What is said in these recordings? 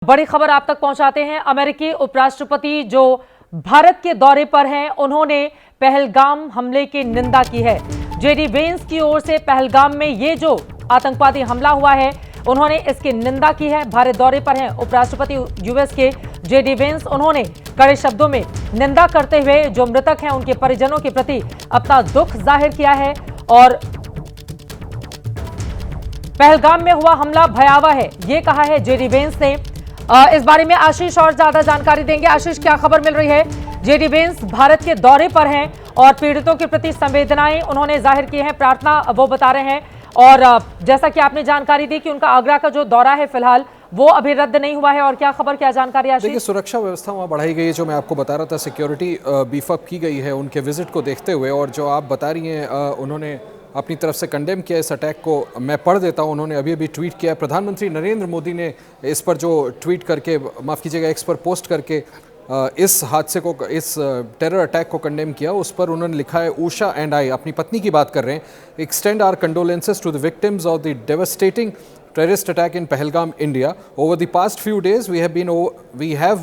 बड़ी खबर आप तक पहुंचाते हैं। अमेरिकी उपराष्ट्रपति जो भारत के दौरे पर हैं, उन्होंने पहलगाम हमले की निंदा की है। जेडी वेंस की ओर से पहलगाम में ये जो आतंकवादी हमला हुआ है, उन्होंने इसकी निंदा की है। भारत दौरे पर हैं उपराष्ट्रपति यूएस के जेडी वेंस। उन्होंने कड़े शब्दों में निंदा करते हुए जो मृतक हैं उनके परिजनों के प्रति अपना दुख जाहिर किया है और पहलगाम में हुआ हमला भयावह है, ये कहा है जेडी वेंस ने। इस बारे में आशीष और ज्यादा जानकारी देंगे। आशीष, क्या खबर मिल रही है? जेडी वेंस भारत के दौरे पर हैं और पीड़ितों के प्रति संवेदनाएं उन्होंने जाहिर की हैं, प्रार्थना वो बता रहे हैं। और जैसा कि आपने जानकारी दी कि उनका आगरा का जो दौरा है फिलहाल वो अभी रद्द नहीं हुआ है। और क्या खबर, क्या जानकारी आशीष? देखिए, सुरक्षा व्यवस्था वहाँ बढ़ाई गई है, जो मैं आपको बता रहा था। सिक्योरिटी बीफअप की गई है उनके विजिट को देखते हुए। और जो आप बता रही हैं, उन्होंने अपनी तरफ से कंडेम किया इस अटैक को। मैं पढ़ देता हूं, उन्होंने अभी ट्वीट किया। प्रधानमंत्री नरेंद्र मोदी ने इस पर जो ट्वीट करके, माफ़ कीजिएगा, एक्स पर पोस्ट करके इस हादसे को, इस टेरर अटैक को कंडेम किया। उस पर उन्होंने लिखा है, उषा एंड आई, अपनी पत्नी की बात कर रहे हैं, extend our condolences to the victims of the devastating terrorist attack in Pahalgam, India. Over the past few days, we have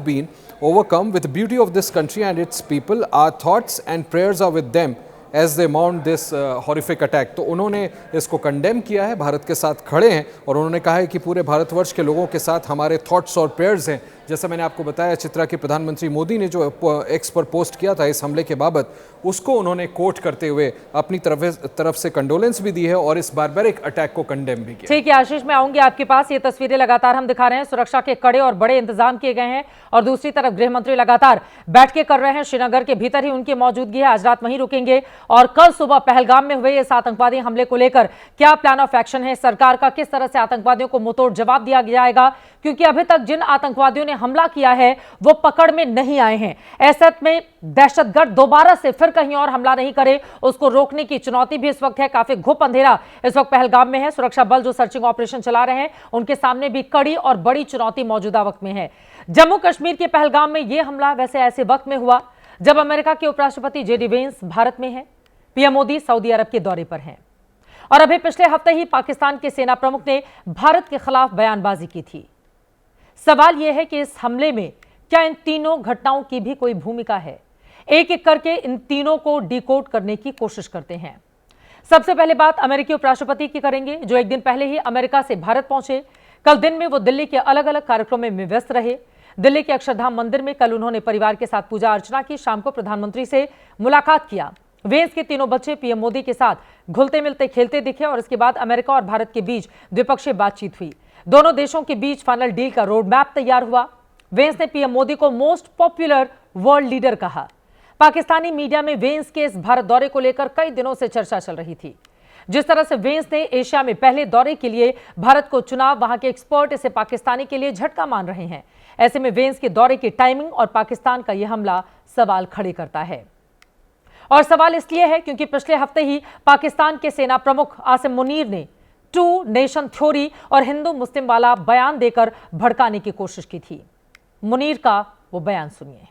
been overcome with the beauty of this country and its people. Our thoughts and prayers are with them as they mount this horrific attack. तो उन्होंने इसको condemn किया है, भारत के साथ खड़े हैं और उन्होंने कहा है कि पूरे भारतवर्ष के लोगों के साथ हमारे थॉट्स और प्रेयर्स हैं। जैसा मैंने आपको बताया, चित्रा के प्रधानमंत्री मोदी ने जो एक्स पर पोस्ट किया था इस हमले के बाबत, उसको उन्होंने कोट करते हुए अपनी तरफ से कंडोलेंस भी दी है और इस बारबैरिक अटैक को कंडेम भी किया। ठीक है आशीष, मैं आऊंगी आपके पास। ये तस्वीरें लगातार हम दिखा रहे हैं, सुरक्षा के कड़े और बड़े इंतजाम किए गए हैं और दूसरी तरफ गृह मंत्री लगातार बैठकें कर रहे हैं। श्रीनगर के भीतर ही उनकी मौजूदगी है, आज रात वहीं रुकेंगे। और कल सुबह पहलगाम में हुए इस आतंकवादी हमले को लेकर क्या प्लान ऑफ एक्शन है सरकार का, किस तरह से आतंकवादियों को मुंहतोड़ जवाब दिया जाएगा, क्योंकि अभी तक जिन आतंकवादियों ने हमला किया है वो पकड़ में नहीं आए हैं। ऐसे में दहशतगर्द दोबारा से फिर कहीं और हमला नहीं करे, उसको रोकने की चुनौती भी इस वक्त है। काफी घुप अंधेरा इस वक्त पहलगाम में है। सुरक्षा बल जो सर्चिंग ऑपरेशन चला रहे हैं, उनके सामने भी कड़ी और बड़ी चुनौती मौजूदा वक्त में है। जम्मू कश्मीर के पहलगाम में यह हमला वैसे ऐसे वक्त में हुआ जब अमेरिका के उपराष्ट्रपति जेडी वेंस भारत में है, पीएम मोदी सऊदी अरब के दौरे पर हैं और अभी पिछले हफ्ते ही पाकिस्तान के सेना प्रमुख ने भारत के खिलाफ बयानबाजी की थी। सवाल यह है कि इस हमले में क्या इन तीनों घटनाओं की भी कोई भूमिका है? एक एक करके इन तीनों को डिकोड करने की कोशिश करते हैं। सबसे पहले बात अमेरिकी उपराष्ट्रपति की करेंगे, जो एक दिन पहले ही अमेरिका से भारत पहुंचे। कल दिन में वो दिल्ली के अलग अलग कार्यक्रमों में व्यस्त रहे। दिल्ली के अक्षरधाम मंदिर में कल उन्होंने परिवार के साथ पूजा अर्चना की। शाम को प्रधानमंत्री से मुलाकात किया। वेंस के तीनों बच्चे पीएम मोदी के साथ घुलते मिलते खेलते दिखे और इसके बाद अमेरिका और भारत के बीच द्विपक्षीय बातचीत हुई। दोनों देशों के बीच फाइनल डील का रोड मैप तैयार हुआ। वेंस ने पीएम मोदी को मोस्ट पॉपुलर वर्ल्ड लीडर कहा। पाकिस्तानी मीडिया में वेंस के इस भारत दौरे को लेकर कई दिनों से चर्चा चल रही थी। जिस तरह से वेंस ने एशिया में पहले दौरे के लिए भारत को चुना, वहां के एक्सपर्ट इसे पाकिस्तानी के लिए झटका मान रहे हैं। ऐसे में वेंस के दौरे की टाइमिंग और पाकिस्तान का यह हमला सवाल खड़े करता है। और सवाल इसलिए है क्योंकि पिछले हफ्ते ही पाकिस्तान के सेना प्रमुख आसिम मुनीर ने टू नेशन थ्योरी और हिंदू मुस्लिम वाला बयान देकर भड़काने की कोशिश की थी। मुनीर का वो बयान सुनिए।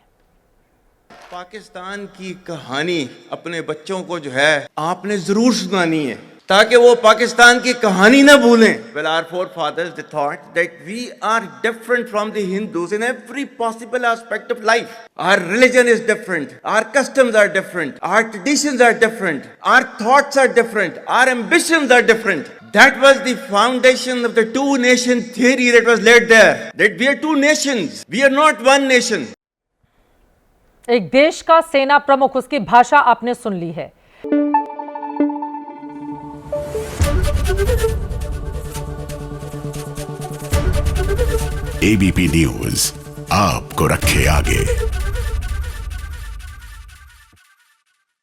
पाकिस्तान की कहानी अपने बच्चों को जो है आपने जरूर सुनानी है, ताकि वो पाकिस्तान की कहानी ना भूलें। Well, our forefathers they thought that we are different from the Hindus in every possible aspect of life. Our religion is different, our customs are different, our traditions are different, our thoughts are different, our ambitions are different. That was the foundation of the two nation theory that was laid there. That we are two nations, we are not one nation. एक देश का सेना प्रमुख, उसकी भाषा आपने सुन ली है। ABP news आपको रखे आगे।